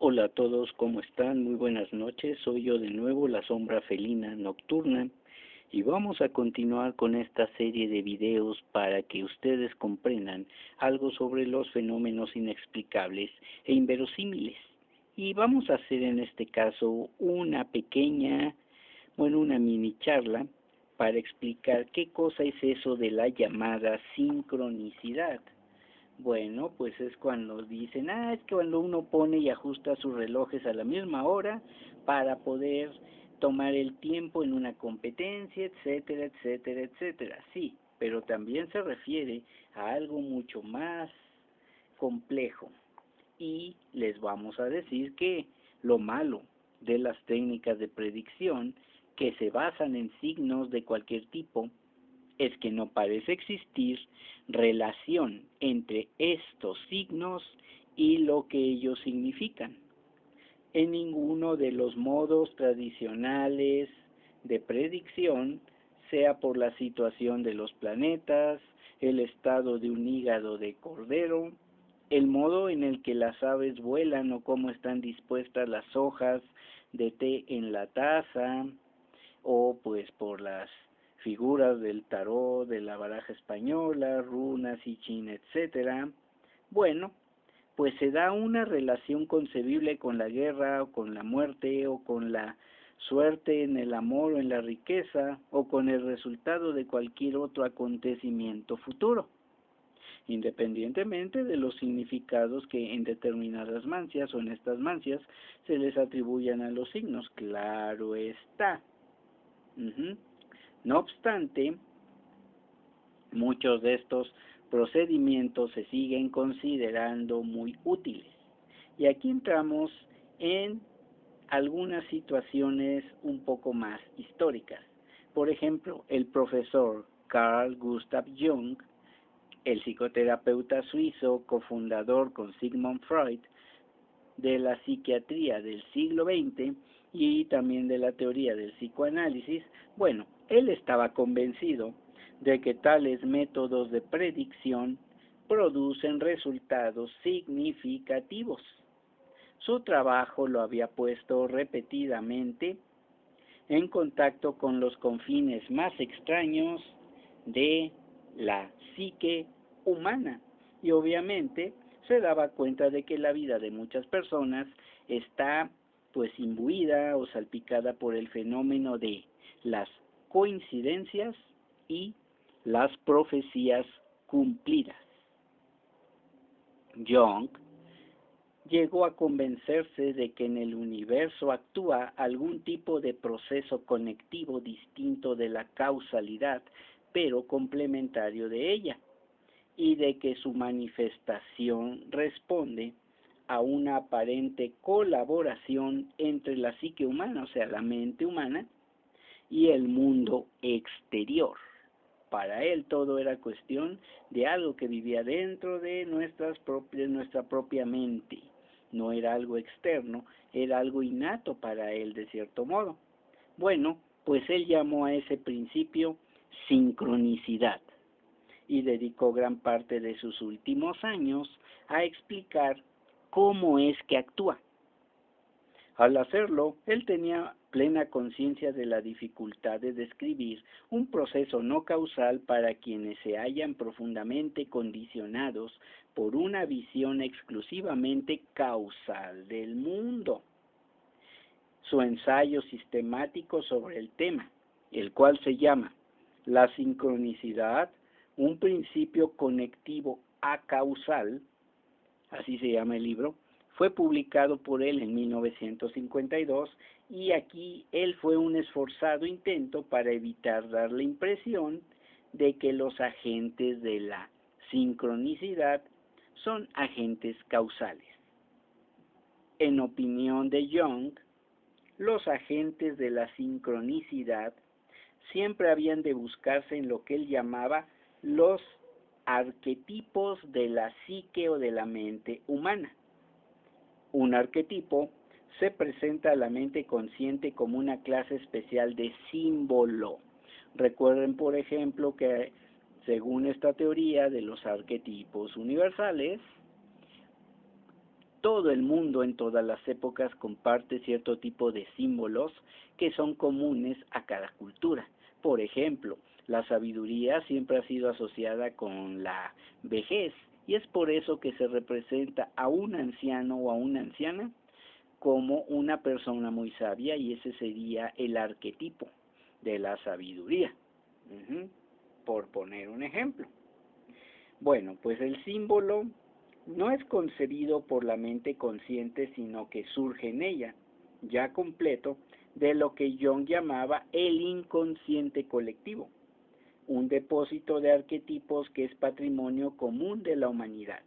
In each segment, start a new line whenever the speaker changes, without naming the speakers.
Hola a todos, ¿cómo están? Muy buenas noches. Soy yo de nuevo, la sombra felina nocturna, y vamos a continuar con esta serie de videos para que ustedes comprendan algo sobre los fenómenos inexplicables e inverosímiles. Y vamos a hacer en este caso una pequeña, una mini charla para explicar qué cosa es eso de la llamada sincronicidad. Bueno, pues es cuando dicen, es que cuando uno pone y ajusta sus relojes a la misma hora para poder tomar el tiempo en una competencia, etcétera, etcétera, etcétera. Sí, pero también se refiere a algo mucho más complejo. Y les vamos a decir que lo malo de las técnicas de predicción que se basan en signos de cualquier tipo es que no parece existir relación entre estos signos y lo que ellos significan. En ninguno de los modos tradicionales de predicción, sea por la situación de los planetas, el estado de un hígado de cordero, el modo en el que las aves vuelan o cómo están dispuestas las hojas de té en la taza, o pues por las figuras del tarot, de la baraja española, runas, I Ching, etcétera. Bueno, pues se da una relación concebible con la guerra, o con la muerte, o con la suerte en el amor o en la riqueza, o con el resultado de cualquier otro acontecimiento futuro, independientemente de los significados que en determinadas mancias o en estas mancias se les atribuyan a los signos. Claro está. No obstante, muchos de estos procedimientos se siguen considerando muy útiles. Y aquí entramos en algunas situaciones un poco más históricas. Por ejemplo, el profesor Carl Gustav Jung, el psicoterapeuta suizo, cofundador con Sigmund Freud de la psiquiatría del siglo XX y también de la teoría del psicoanálisis, bueno, él estaba convencido de que tales métodos de predicción producen resultados significativos. Su trabajo lo había puesto repetidamente en contacto con los confines más extraños de la psique humana, y obviamente se daba cuenta de que la vida de muchas personas está pues imbuida o salpicada por el fenómeno de las coincidencias y las profecías cumplidas. Jung llegó a convencerse de que en el universo actúa algún tipo de proceso conectivo distinto de la causalidad, pero complementario de ella, y de que su manifestación responde a una aparente colaboración entre la psique humana, o sea, la mente humana, y el mundo exterior. Para él todo era cuestión de algo que vivía dentro de nuestra propia mente. No era algo externo, era algo innato para él de cierto modo. Bueno, pues él llamó a ese principio sincronicidad y dedicó gran parte de sus últimos años a explicar cómo es que actúa. Al hacerlo, él tenía plena conciencia de la dificultad de describir un proceso no causal para quienes se hallan profundamente condicionados por una visión exclusivamente causal del mundo. Su ensayo sistemático sobre el tema, el cual se llama La sincronicidad, un principio conectivo acausal, así se llama el libro, fue publicado por él en 1952, y aquí él fue un esforzado intento para evitar dar la impresión de que los agentes de la sincronicidad son agentes causales. En opinión de Jung, los agentes de la sincronicidad siempre habían de buscarse en lo que él llamaba los arquetipos de la psique o de la mente humana. Un arquetipo se presenta a la mente consciente como una clase especial de símbolo. Recuerden, por ejemplo, que según esta teoría de los arquetipos universales, todo el mundo en todas las épocas comparte cierto tipo de símbolos que son comunes a cada cultura. Por ejemplo, la sabiduría siempre ha sido asociada con la vejez y es por eso que se representa a un anciano o a una anciana como una persona muy sabia y ese sería el arquetipo de la sabiduría, por poner un ejemplo. Bueno, pues el símbolo no es concebido por la mente consciente, sino que surge en ella, ya completo, de lo que Jung llamaba el inconsciente colectivo, un depósito de arquetipos que es patrimonio común de la humanidad.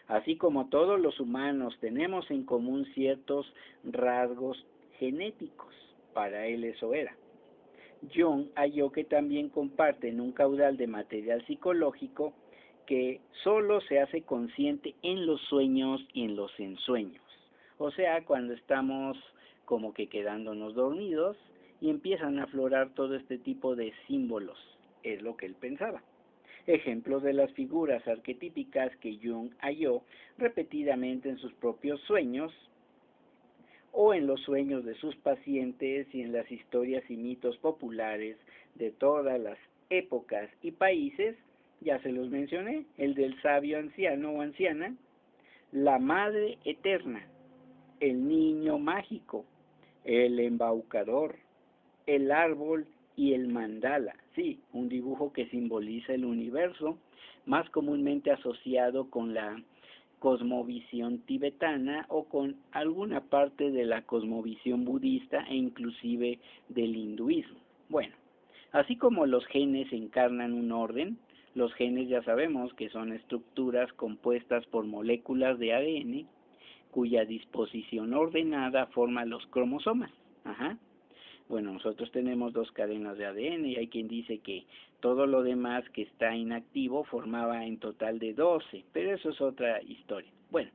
Así como todos los humanos tenemos en común ciertos rasgos genéticos, para él eso era. Jung halló que también comparten un caudal de material psicológico que solo se hace consciente en los sueños y en los ensueños. O sea, cuando estamos como que quedándonos dormidos y empiezan a aflorar todo este tipo de símbolos, es lo que él pensaba. Ejemplos de las figuras arquetípicas que Jung halló repetidamente en sus propios sueños o en los sueños de sus pacientes y en las historias y mitos populares de todas las épocas y países, ya se los mencioné, el del sabio anciano o anciana, la madre eterna, el niño mágico, el embaucador, el árbol y el mandala, sí, un dibujo que simboliza el universo, más comúnmente asociado con la cosmovisión tibetana o con alguna parte de la cosmovisión budista e inclusive del hinduismo. Bueno, así como los genes encarnan un orden, los genes ya sabemos que son estructuras compuestas por moléculas de ADN cuya disposición ordenada forma los cromosomas. Ajá. Bueno, nosotros tenemos 2 cadenas de ADN y hay quien dice que todo lo demás que está inactivo formaba en total de 12, pero eso es otra historia. Bueno,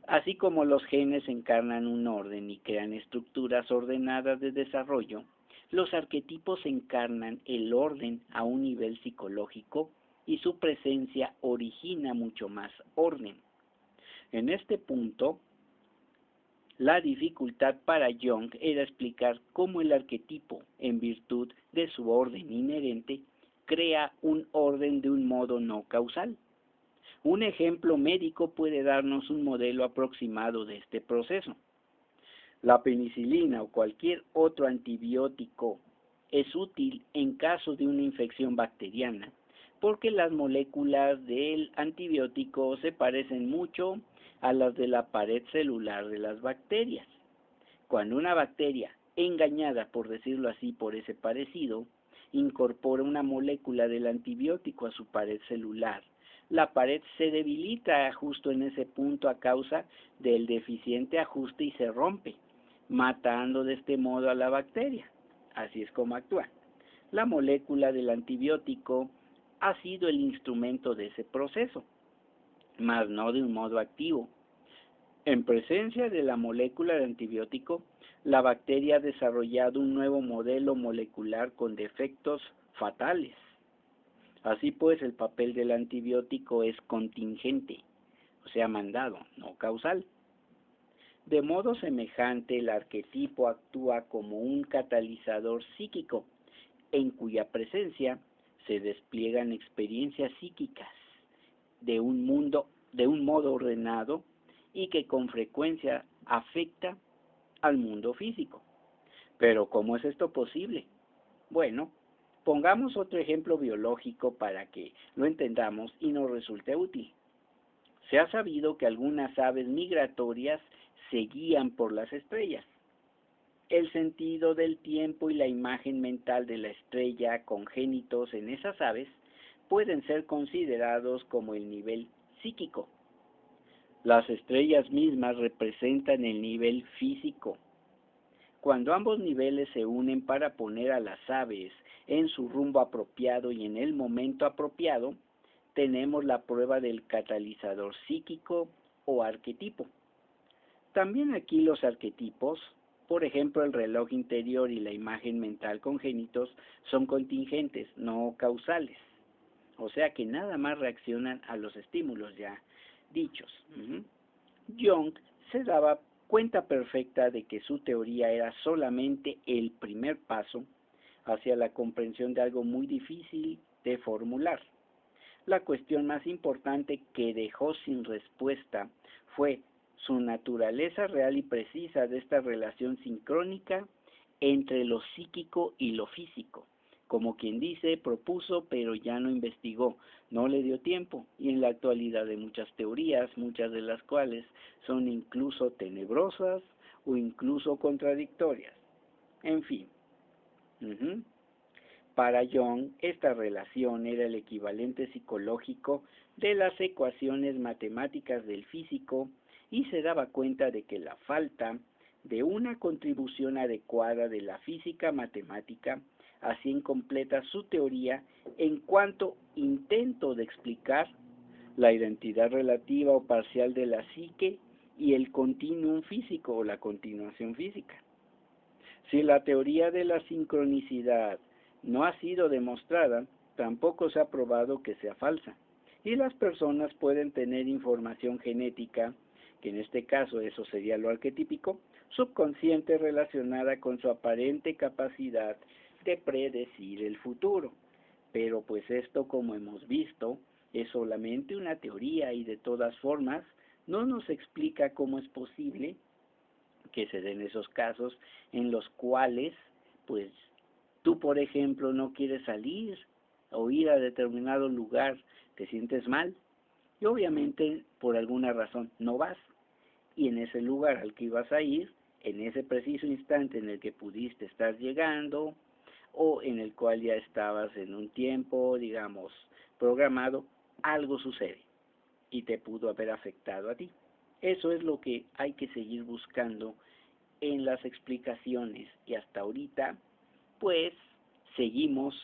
así como los genes encarnan un orden y crean estructuras ordenadas de desarrollo, los arquetipos encarnan el orden a un nivel psicológico y su presencia origina mucho más orden. En este punto, la dificultad para Jung era explicar cómo el arquetipo, en virtud de su orden inherente, crea un orden de un modo no causal. Un ejemplo médico puede darnos un modelo aproximado de este proceso. La penicilina o cualquier otro antibiótico es útil en caso de una infección bacteriana, porque las moléculas del antibiótico se parecen mucho a las de la pared celular de las bacterias. Cuando una bacteria, engañada por decirlo así por ese parecido, incorpora una molécula del antibiótico a su pared celular, la pared se debilita justo en ese punto a causa del deficiente ajuste y se rompe, matando de este modo a la bacteria. Así es como actúa. La molécula del antibiótico ha sido el instrumento de ese proceso, mas no de un modo activo. En presencia de la molécula de antibiótico, la bacteria ha desarrollado un nuevo modelo molecular con defectos fatales. Así pues, el papel del antibiótico es contingente, o sea, mandado, no causal. De modo semejante, el arquetipo actúa como un catalizador psíquico, en cuya presencia se despliegan experiencias psíquicas de un modo ordenado y que con frecuencia afecta al mundo físico. Pero ¿cómo es esto posible? Bueno, pongamos otro ejemplo biológico para que lo entendamos y nos resulte útil. Se ha sabido que algunas aves migratorias se guían por las estrellas. El sentido del tiempo y la imagen mental de la estrella congénitos en esas aves pueden ser considerados como el nivel psíquico. Las estrellas mismas representan el nivel físico. Cuando ambos niveles se unen para poner a las aves en su rumbo apropiado y en el momento apropiado, tenemos la prueba del catalizador psíquico o arquetipo. También aquí los arquetipos, por ejemplo el reloj interior y la imagen mental congénitos, son contingentes, no causales. O sea que nada más reaccionan a los estímulos ya. dichos. Jung se daba cuenta perfecta de que su teoría era solamente el primer paso hacia la comprensión de algo muy difícil de formular. La cuestión más importante que dejó sin respuesta fue su naturaleza real y precisa de esta relación sincrónica entre lo psíquico y lo físico. Como quien dice, propuso pero ya no investigó, no le dio tiempo, y en la actualidad de muchas teorías, muchas de las cuales son incluso tenebrosas o incluso contradictorias. En fin. Para Jung, esta relación era el equivalente psicológico de las ecuaciones matemáticas del físico y se daba cuenta de que la falta de una contribución adecuada de la física matemática hacía incompleta su teoría en cuanto intento de explicar la identidad relativa o parcial de la psique y el continuum físico o la continuación física. Si la teoría de la sincronicidad no ha sido demostrada, tampoco se ha probado que sea falsa. Y las personas pueden tener información genética, que en este caso eso sería lo arquetípico, subconsciente relacionada con su aparente capacidad de predecir el futuro. Pero pues esto, como hemos visto, es solamente una teoría y de todas formas no nos explica cómo es posible que se den esos casos en los cuales pues tú, por ejemplo, no quieres salir o ir a determinado lugar, te sientes mal y obviamente por alguna razón no vas, y en ese lugar al que ibas a ir, en ese preciso instante en el que pudiste estar llegando o en el cual ya estabas en un tiempo, digamos, programado, algo sucede y te pudo haber afectado a ti. Eso es lo que hay que seguir buscando en las explicaciones, y hasta ahorita pues seguimos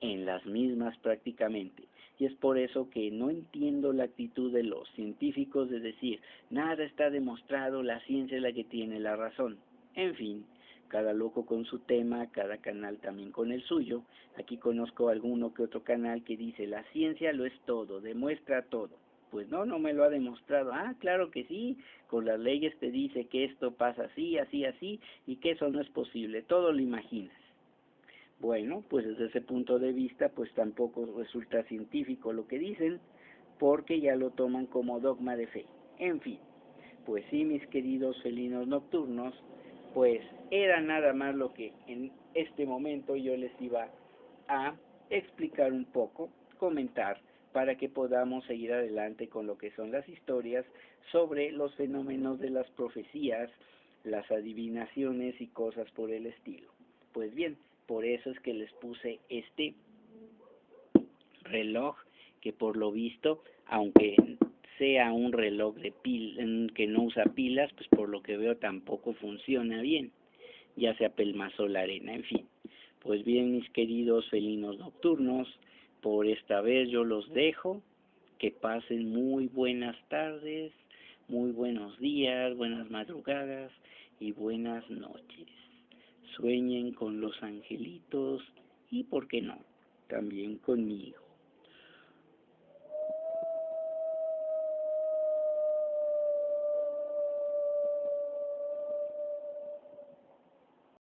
en las mismas prácticamente. Y es por eso que no entiendo la actitud de los científicos de decir, nada está demostrado, la ciencia es la que tiene la razón. En fin, cada loco con su tema, cada canal también con el suyo. Aquí conozco alguno que otro canal que dice, la ciencia lo es todo, demuestra todo. Pues no, no me lo ha demostrado. Ah, claro que sí, con las leyes te dice que esto pasa así, así, así, y que eso no es posible, todo lo imaginas. Bueno, pues desde ese punto de vista, pues tampoco resulta científico lo que dicen, porque ya lo toman como dogma de fe. En fin, pues sí, mis queridos felinos nocturnos, pues era nada más lo que en este momento yo les iba a explicar un poco, comentar, para que podamos seguir adelante con lo que son las historias sobre los fenómenos de las profecías, las adivinaciones y cosas por el estilo. Pues bien, por eso es que les puse este reloj que por lo visto, aunque sea un reloj de que no usa pilas, pues por lo que veo tampoco funciona bien, ya sea pelmazo la arena, en fin. Pues bien, mis queridos felinos nocturnos, por esta vez yo los dejo, que pasen muy buenas tardes, muy buenos días, buenas madrugadas y buenas noches. Sueñen con los angelitos y, ¿por qué no?, también conmigo.